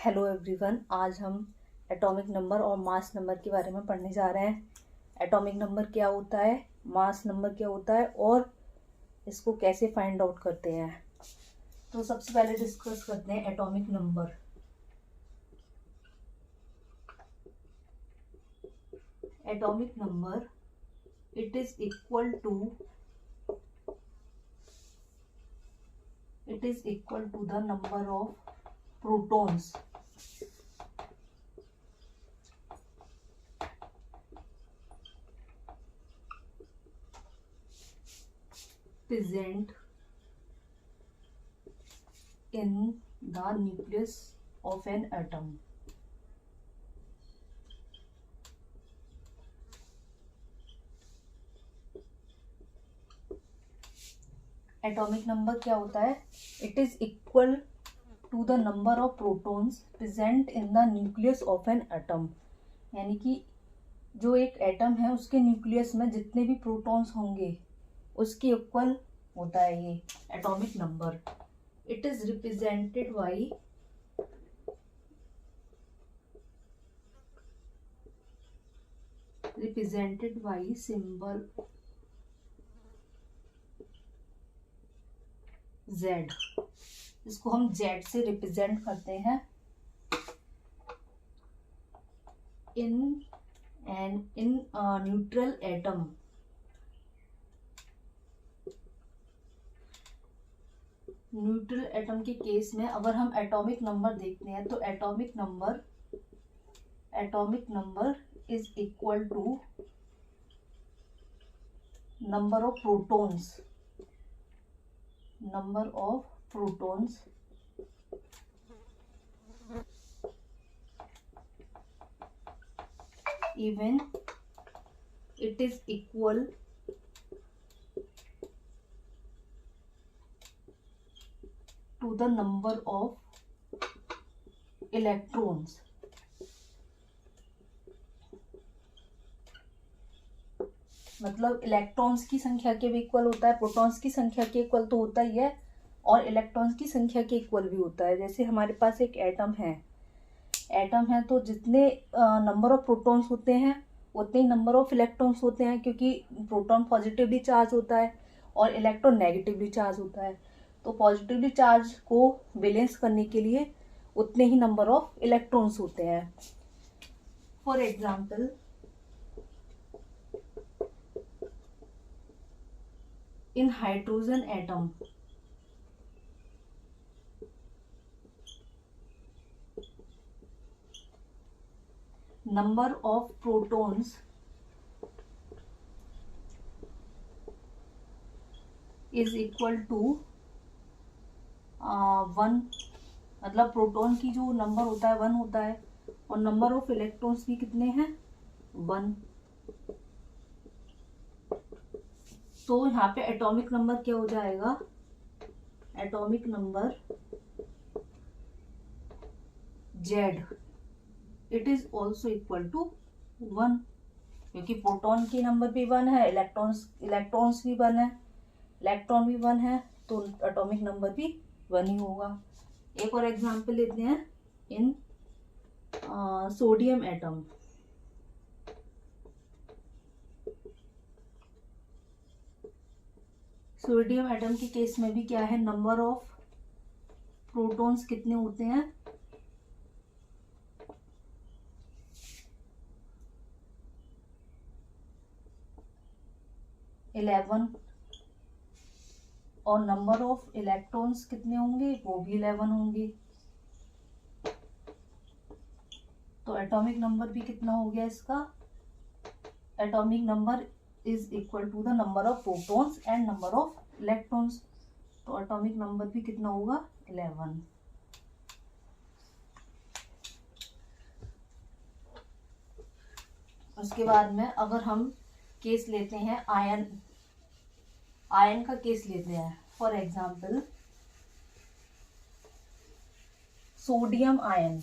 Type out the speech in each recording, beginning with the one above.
Hello everyone, आज हम atomic number और मास नंबर के बारे में पढ़ने जा रहे हैं। एटॉमिक नंबर क्या होता है, मास नंबर क्या होता है और इसको कैसे फाइंड आउट करते हैं। तो सबसे पहले डिस्कस करते हैं atomic number. Atomic number it is equal to the number of protons present in the nucleus of an atom. Atomic number क्या होता है? It is equal to the number of protons present in the nucleus of an atom. यानी कि जो एक atom है उसके nucleus में जितने भी प्रोटॉन्स होंगे उसके इक्वल होता है ये atomic number. It is represented by symbol Z। इसको हम Z से रिप्रेजेंट करते हैं in neutral atom. Neutral atom के केस में अगर हम एटॉमिक नंबर देखते हैं तो atomic number is equal to number of protons even it is equal to the number of electrons। मतलब इलेक्ट्रॉन्स की संख्या के भी इक्वल होता है, प्रोटॉन्स की संख्या के इक्वल तो होता ही है और इलेक्ट्रॉन्स की संख्या के इक्वल भी होता है। जैसे हमारे पास एक एटम है तो जितने नंबर ऑफ प्रोटॉन्स होते हैं उतने ही नंबर ऑफ इलेक्ट्रॉन्स होते हैं, क्योंकि प्रोटॉन पॉजिटिवली चार्ज होता है और इलेक्ट्रॉन नेगेटिवली चार्ज होता है। तो पॉजिटिवली चार्ज को बैलेंस करने के लिए उतने ही नंबर ऑफ इलेक्ट्रॉन्स होते हैं। For example, in hydrogen atom number of protons is equal to 1। मतलब प्रोटॉन की जो नंबर होता है 1 होता है और नंबर ऑफ इलेक्ट्रॉन्स भी कितने हैं 1। तो यहाँ पे एटॉमिक नंबर क्या हो जाएगा? Atomic number Z it is also equal to 1, क्योंकि प्रोटॉन की नंबर भी 1 है, इलेक्ट्रॉन्स भी 1 है, इलेक्ट्रॉन भी 1 है, तो एटॉमिक नंबर भी 1 ही होगा। एक और एग्जांपल लेते हैं, इन सोडियम एटम। सोडियम एटम के केस में भी क्या है, नंबर ऑफ प्रोटॉन्स कितने होते हैं 11 और नंबर ऑफ इलेक्ट्रॉन्स कितने होंगे, वो भी 11 होंगे। तो एटॉमिक नंबर भी कितना हो गया इसका? Atomic number is equal to the number of protons and number of electrons. तो एटॉमिक नंबर भी कितना होगा 11। उसके बाद में अगर हम केस लेते हैं आयन का केस लेते हैं। For example, sodium ion.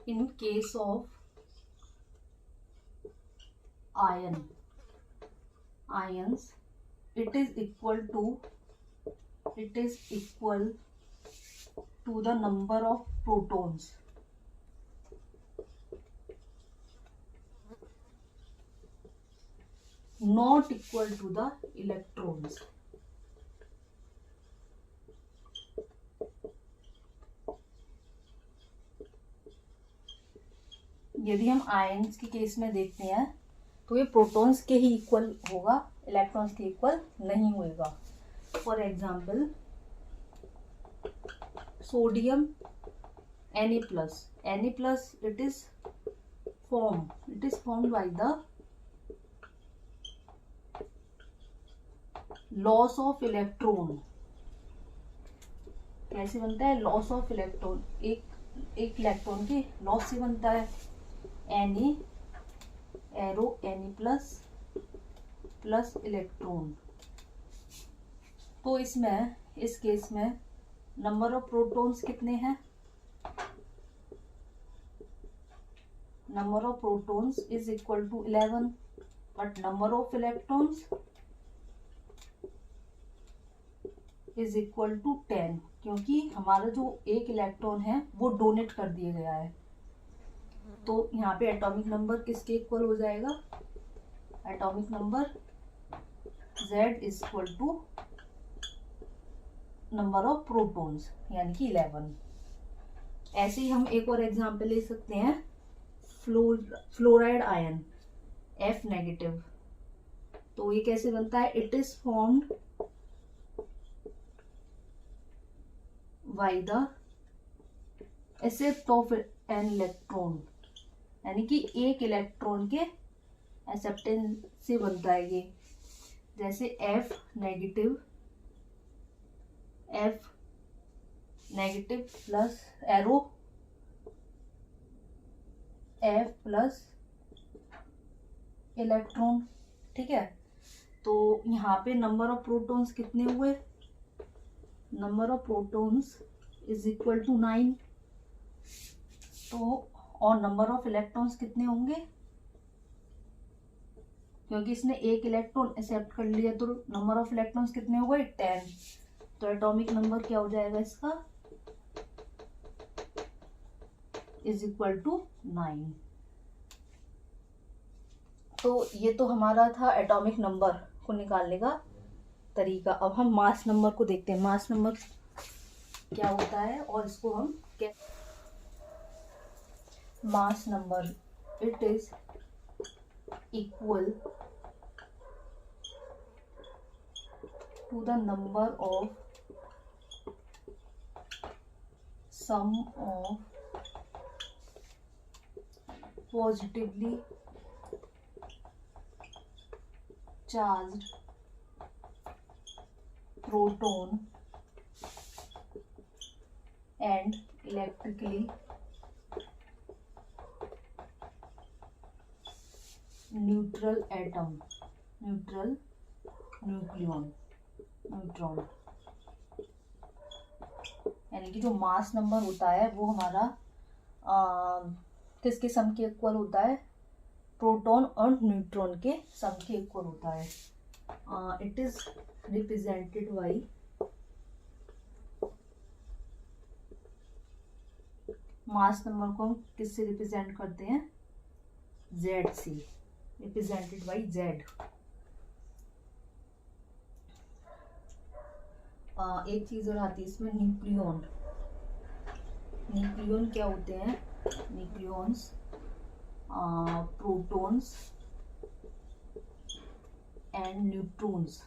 in case of ions, it is equal to the number of protons, not equal to the electrons. यदि हम आयंस के केस में देखते हैं तो ये प्रोटॉन्स के ही इक्वल होगा, इलेक्ट्रॉन्स के इक्वल नहीं होगा। For example sodium Na+, it is formed by the loss of electron. कैसे बनता है? लॉस ऑफ इलेक्ट्रॉन, एक इलेक्ट्रॉन के लॉस से बनता है। Na plus electron. तो इसमें, इस केस में नंबर ऑफ प्रोटॉन्स कितने हैं? Number of protons is equal to 11, but number of electrons is equal to 10, क्योंकि हमारा जो एक इलेक्ट्रॉन है वो डोनेट कर दिया गया है। तो यहाँ पे एटॉमिक नंबर किसके इक्वल हो जाएगा? Atomic number Z is equal to number of protons, यानी कि 11। ऐसे ही हम एक और एग्जांपल ले सकते हैं, फ्लोराइड आयन F-। तो ये कैसे बनता है? It is formed by the except of an electron, यानी कि एक इलेक्ट्रॉन के एक्सेप्टेंस से बनता है ये। जैसे F negative plus arrow F plus electron, ठीक है। तो यहाँ पे नंबर ऑफ प्रोटॉन्स कितने हुए? Number of protons is equal to 9। तो और नंबर ऑफ इलेक्ट्रॉन्स कितने होंगे? क्योंकि इसने एक इलेक्ट्रॉन एक्सेप्ट कर लिया तो नंबर ऑफ इलेक्ट्रॉन्स कितने हो गए? 10। तो एटॉमिक नंबर क्या हो जाएगा इसका? Is equal to 9। तो ये तो हमारा था एटॉमिक नंबर को निकालने का तरीका। अब हम मास नंबर को देखते हैं, मास नंबर क्या होता है और इसको हम क्या। Mass number, it is equal to the number of sum of positively charged proton and electrically neutral atom, neutral neutron. यानी कि जो मास नंबर होता है वो हमारा किसके सम के इक्वल होता है? प्रोटॉन और न्यूट्रॉन के सम के इक्वल होता है। It is represented by mass number को हम किससे रिप्रेजेंट करते हैं? Z से, रिप्रेजेंटेड बाई Z। एक चीज और आती है इसमें, न्यूक्लियन। न्यूक्लियन क्या होते हैं? Nucleons protons and neutrons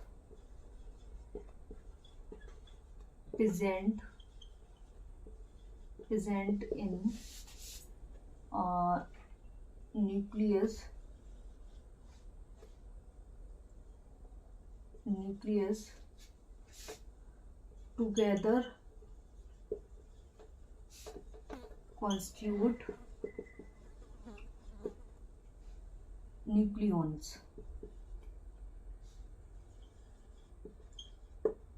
present in nucleus together constitute nucleons।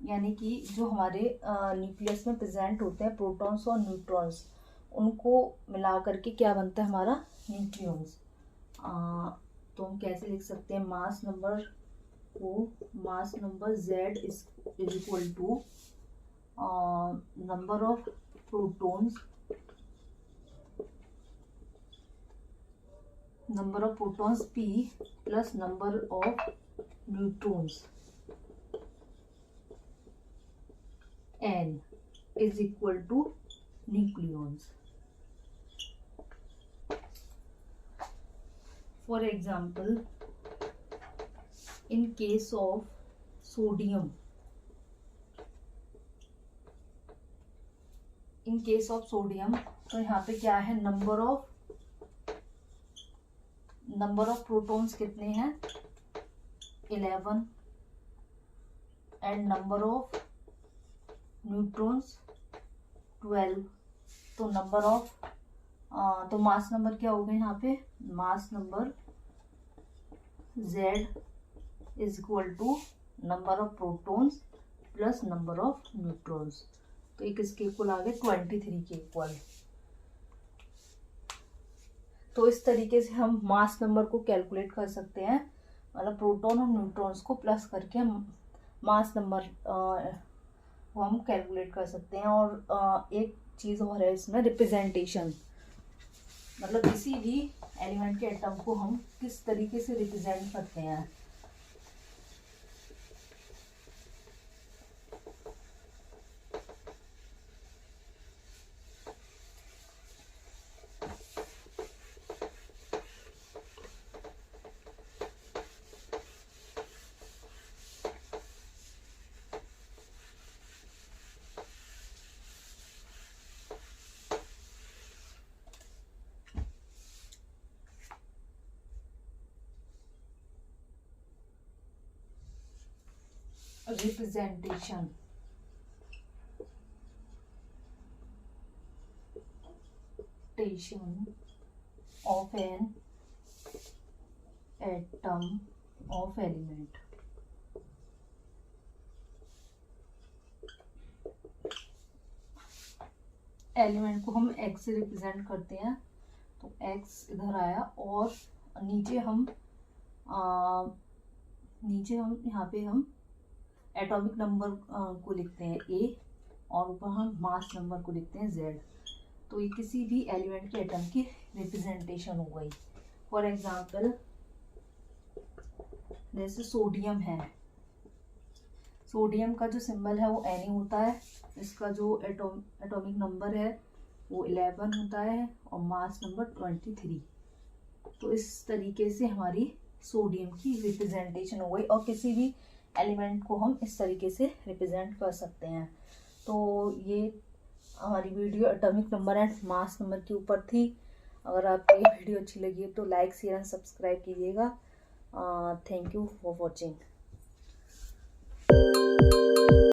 यानी कि जो हमारे न्यूक्लियस में प्रेजेंट होते हैं प्रोटॉन्स और न्यूट्रॉन्स, उनको मिला करके क्या बनता है हमारा न्यूक्लियॉन्स। तो हम कैसे लिख सकते हैं, mass number Z is equal to number of protons P plus number of neutrons N is equal to nucleons. For example, in case of sodium, तो यहाँ पे क्या है, नंबर ऑफ प्रोटॉन्स कितने हैं 11 एंड नंबर ऑफ न्यूट्रॉन्स 12। तो number of तो mass number क्या होगा यहाँ पे, mass number Z is equal to number of protons plus number of neutrons. तो एक इसके इक्वल आ गए 23 के इक्वल। तो इस तरीके से हम मास नंबर को कैलकुलेट कर सकते हैं, मतलब प्रोटॉन और न्यूट्रॉन्स को प्लस करके हम मास नंबर वो हम कैलकुलेट कर सकते हैं। और एक चीज़ और है इसमें, रिप्रेजेंटेशन, मतलब किसी भी एलिमेंट के एटम को हम किस तरीके से रिप्रेजेंट करते हैं। Representation of an atom of element। Element को हम x से रिप्रेजेंट करते हैं, तो x इधर आया और नीचे हम यहाँ पे हम एटॉमिक नंबर को लिखते हैं A और ऊपर हम मास नंबर को लिखते हैं Z। तो ये किसी भी एलिमेंट के एटम की रिप्रेजेंटेशन हो गई। फॉर एग्जांपल जैसे सोडियम है, सोडियम का जो सिंबल है वो Na होता है, इसका जो एटॉमिक नंबर है वो 11 होता है और मास नंबर 23। तो इस तरीके से हमारी सोडियम की रिप्रेजेंटेशन हो गई और किसी भी एलिमेंट को हम इस तरीके से रिप्रेजेंट कर सकते हैं। तो ये हमारी video atomic number and mass number के ऊपर थी। अगर आपको ये वीडियो अच्छी लगी है तो लाइक शेयर एंड सब्सक्राइब कीजिएगा। Thank you for watching.